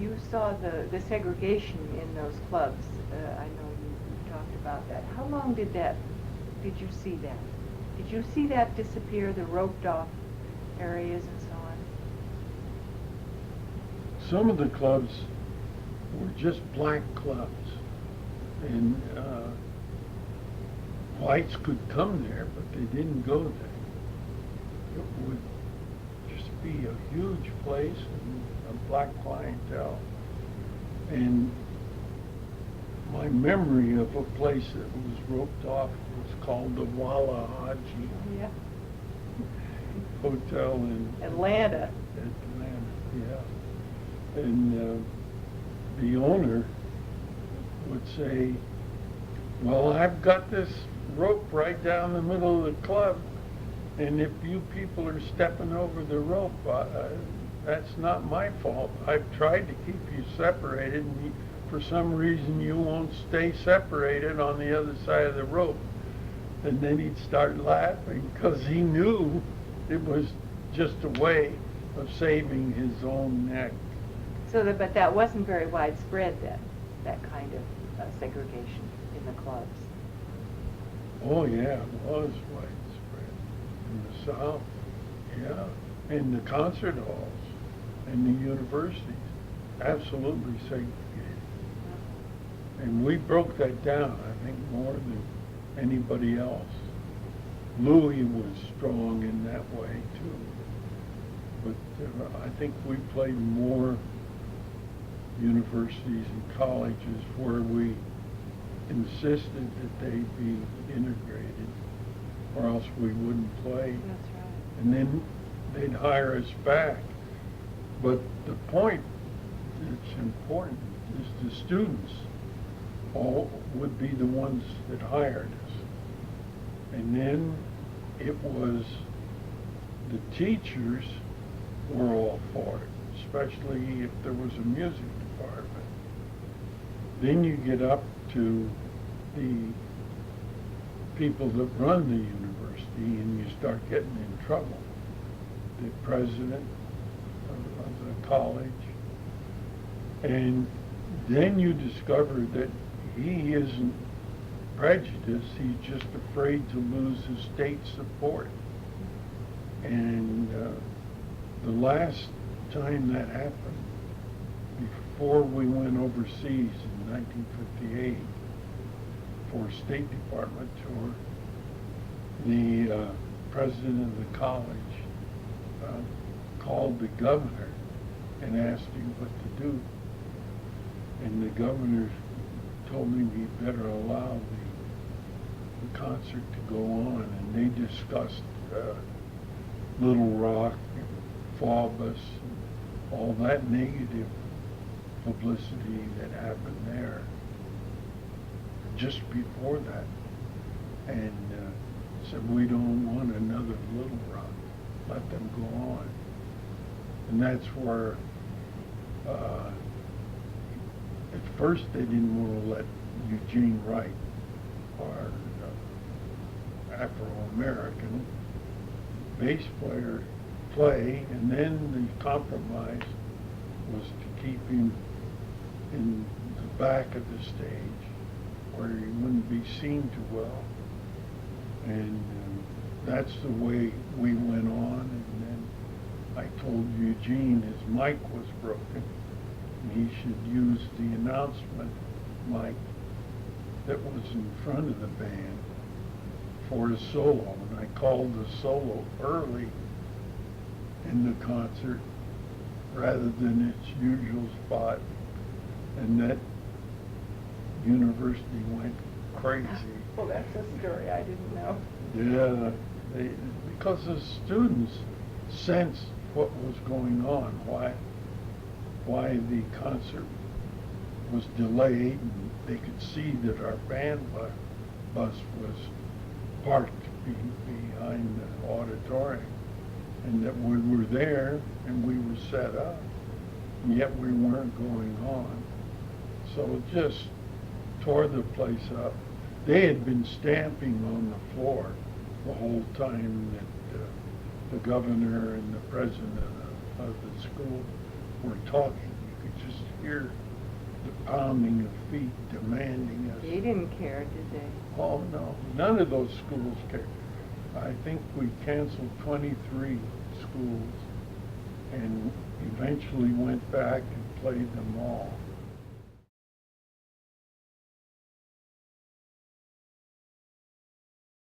you saw the segregation in those clubs. I know you talked about that. How long did you see that? Did you see that disappear, the roped off areas and so on? Some of the clubs were just black clubs, and whites could come there, but they didn't go there. It would just be a huge place and a black clientele. And my memory of a place that was roped off was called the Walla Haji Yeah. Hotel in Atlanta. Yeah. And the owner would say, well, I've got this rope right down the middle of the club, and if you people are stepping over the rope, that's not my fault. I've tried to keep you separated, and for some reason you won't stay separated on the other side of the rope. And then he'd start laughing because he knew it was just a way of saving his own neck. But that wasn't very widespread then, that kind of segregation in the clubs. Oh yeah, it was widespread in the South, yeah, in the concert halls, in the universities, absolutely segregated. And we broke that down, I think, more than anybody else. Louis was strong in that way too, but I think we played more universities and colleges where we insisted that they be integrated, or else we wouldn't play. That's right. And then they'd hire us back. But the point that's important is the students all would be the ones that hired us. And then it was the teachers were all for it, especially if there was a music department. Then you get up to the people that run the university and you start getting in trouble. The president of the college. And then you discover that he isn't prejudiced, he's just afraid to lose his state support. And the last time that happened, before we went overseas in 1958 for a State Department tour, the president of the college called the governor and asked him what to do. And the governor told me we better allow the concert to go on, and they discussed Little Rock and Faubus and all that negative publicity that happened there just before that, and said we don't want another Little Rock, let them go on. And that's where at first they didn't want to let Eugene Wright, our Afro-American bass player, play, and then the compromise was to keep him in the back of the stage where he wouldn't be seen too well. And that's the way we went on. And then I told Eugene his mic was broken and he should use the announcement mic that was in front of the band for a solo. And I called the solo early in the concert rather than its usual spot, and that university went crazy. Well, that's a story I didn't know. Yeah, because the students sensed what was going on, why the concert was delayed, and they could see that our band bus was parked behind the auditorium, and that we were there and we were set up, and yet we weren't going on. So it just tore the place up. They had been stamping on the floor the whole time that the governor and the president of the school were talking. could just hear the pounding of feet demanding us. They didn't care, did they? Oh, no, none of those schools cared. I think we canceled 23 schools and eventually went back and played them all.